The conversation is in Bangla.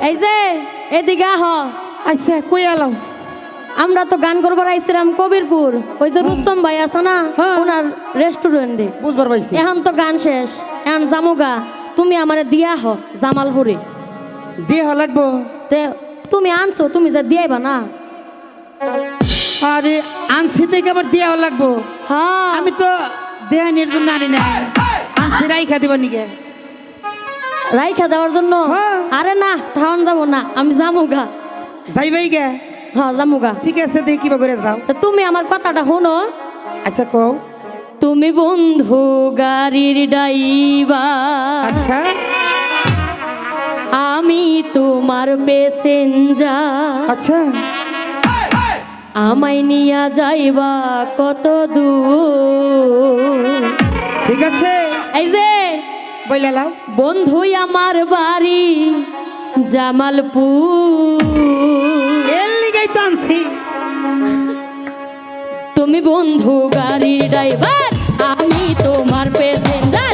এই যে এদিকে আহ। আচ্ছা কই আলাও? আমরা তো গান করবার আইছিলাম কবিরপুর, ওই যে রুস্তম ভাই আছে না হ্যাঁ। ওনার রেস্টুরেন্টে। বুঝবার পাইছি। এখন তো গান শেষ, এখন জামুগা। তুমি আমারে দিয়া হ জামালপুরে। দিয়ে লাগবো। তে তুমি আনছো, তুমি যে দিয়াইবা না। আরে আনছি থেকে আবার দিয়ে লাগবো। হ্যাঁ আমি তো দেহানির জন্য আনি না, আনছি রাইখা দিবার নিকে। রাইখা দেওয়ার জন্য? হ্যাঁ। আরে না, তখন যাবো না, আমি জামুগা। যাইবাই গে? হ্যাঁ জামুগা। ঠিক আছে, দেখি কিবা করে যাও। তা তুমি আমার কথাটা শোনো। আচ্ছা কও। তুমি বন্ধু গাড়ির ড্রাইভার, আচ্ছা আমি তোমার প্যাসেঞ্জার। আচ্ছা আমায় নিয়া যাইবা কত দূর? ঠিক আছে, এই যে বইলা লাও। বন্ধুই আমার বাড়ি জামালপুর। এর লিগাই তো আনছি। তুমি বন্ধু গাড়ি ড্রাইভার, আমি তোমার প্যাসেঞ্জার।